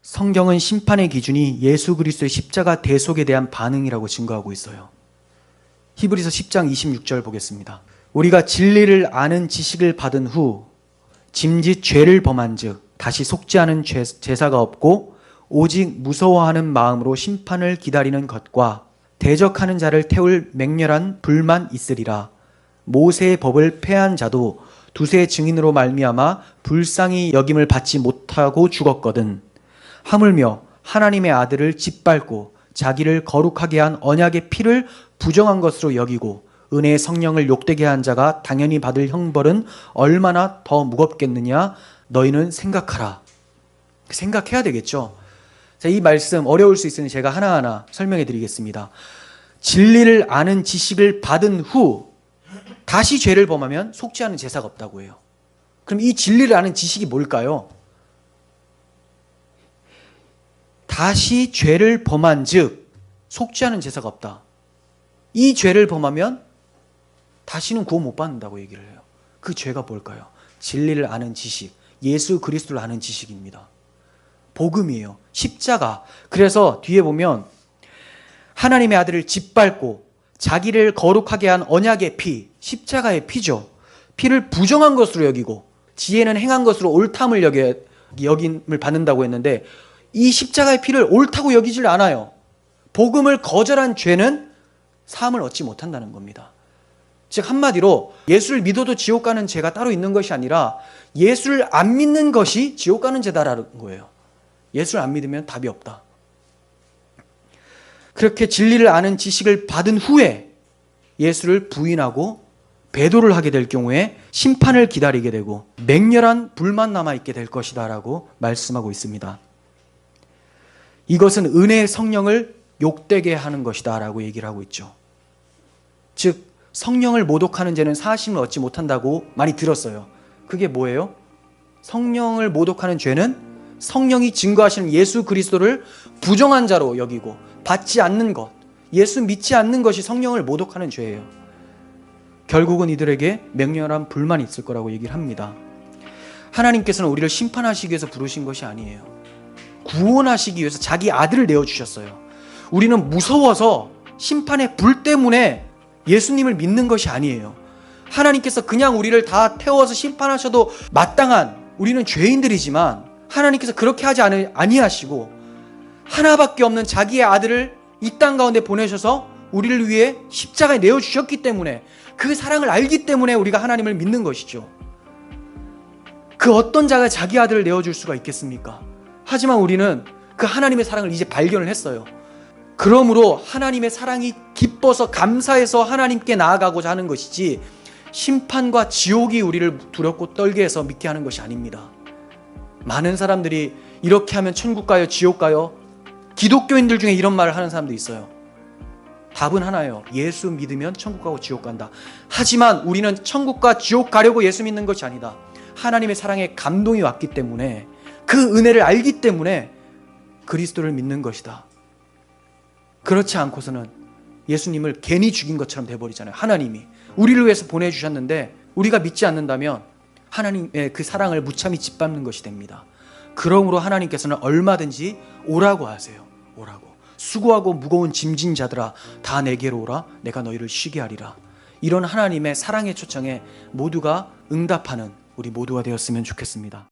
성경은 심판의 기준이 예수 그리스도의 십자가 대속에 대한 반응이라고 증거하고 있어요. 히브리서 10장 26절 보겠습니다. 우리가 진리를 아는 지식을 받은 후 짐짓 죄를 범한 즉 다시 속지 않은 제사가 없고 오직 무서워하는 마음으로 심판을 기다리는 것과 대적하는 자를 태울 맹렬한 불만 있으리라. 모세의 법을 폐한 자도 두세 증인으로 말미암아 불쌍히 여김을 받지 못하고 죽었거든. 하물며 하나님의 아들을 짓밟고 자기를 거룩하게 한 언약의 피를 부정한 것으로 여기고 은혜의 성령을 욕되게 한 자가 당연히 받을 형벌은 얼마나 더 무겁겠느냐 너희는 생각하라. 생각해야 되겠죠. 자, 이 말씀 어려울 수 있으니 제가 하나하나 설명해 드리겠습니다. 진리를 아는 지식을 받은 후 다시 죄를 범하면 속지 않은 제사가 없다고 해요. 그럼 이 진리를 아는 지식이 뭘까요? 다시 죄를 범한 즉 속지 않은 제사가 없다. 이 죄를 범하면 다시는 구원 못 받는다고 얘기를 해요. 그 죄가 뭘까요? 진리를 아는 지식, 예수 그리스도를 아는 지식입니다. 복음이에요. 십자가. 그래서 뒤에 보면 하나님의 아들을 짓밟고 자기를 거룩하게 한 언약의 피, 십자가의 피죠. 피를 부정한 것으로 여기고 지혜는 행한 것으로 옳담을 여김을 받는다고 했는데 이 십자가의 피를 옳다고 여기질 않아요. 복음을 거절한 죄는 사함을 얻지 못한다는 겁니다. 즉 한마디로 예수를 믿어도 지옥 가는 죄가 따로 있는 것이 아니라 예수를 안 믿는 것이 지옥 가는 죄다라는 거예요. 예수를 안 믿으면 답이 없다. 그렇게 진리를 아는 지식을 받은 후에 예수를 부인하고 배도를 하게 될 경우에 심판을 기다리게 되고 맹렬한 불만 남아있게 될 것이다 라고 말씀하고 있습니다. 이것은 은혜의 성령을 욕되게 하는 것이다 라고 얘기를 하고 있죠. 즉 성령을 모독하는 죄는 사하심을 얻지 못한다고 많이 들었어요. 그게 뭐예요? 성령을 모독하는 죄는 성령이 증거하시는 예수 그리스도를 부정한 자로 여기고 받지 않는 것, 예수 믿지 않는 것이 성령을 모독하는 죄예요. 결국은 이들에게 맹렬한 불만이 있을 거라고 얘기를 합니다. 하나님께서는 우리를 심판하시기 위해서 부르신 것이 아니에요. 구원하시기 위해서 자기 아들을 내어주셨어요. 우리는 무서워서 심판의 불 때문에 예수님을 믿는 것이 아니에요. 하나님께서 그냥 우리를 다 태워서 심판하셔도 마땅한 우리는 죄인들이지만 하나님께서 그렇게 하지 아니하시고 하나밖에 없는 자기의 아들을 이 땅 가운데 보내셔서 우리를 위해 십자가에 내어주셨기 때문에 그 사랑을 알기 때문에 우리가 하나님을 믿는 것이죠. 그 어떤 자가 자기 아들을 내어줄 수가 있겠습니까? 하지만 우리는 그 하나님의 사랑을 이제 발견을 했어요. 그러므로 하나님의 사랑이 기뻐서 감사해서 하나님께 나아가고자 하는 것이지 심판과 지옥이 우리를 두렵고 떨게 해서 믿게 하는 것이 아닙니다. 많은 사람들이 이렇게 하면 천국 가요, 지옥 가요? 기독교인들 중에 이런 말을 하는 사람도 있어요. 답은 하나예요. 예수 믿으면 천국 가고 지옥 간다. 하지만 우리는 천국과 지옥 가려고 예수 믿는 것이 아니다. 하나님의 사랑에 감동이 왔기 때문에 그 은혜를 알기 때문에 그리스도를 믿는 것이다. 그렇지 않고서는 예수님을 괜히 죽인 것처럼 돼버리잖아요. 하나님이 우리를 위해서 보내주셨는데 우리가 믿지 않는다면 하나님의 그 사랑을 무참히 짓밟는 것이 됩니다. 그러므로 하나님께서는 얼마든지 오라고 하세요. 오라고. 수고하고 무거운 짐진 자들아 다 내게로 오라. 내가 너희를 쉬게 하리라. 이런 하나님의 사랑의 초청에 모두가 응답하는 우리 모두가 되었으면 좋겠습니다.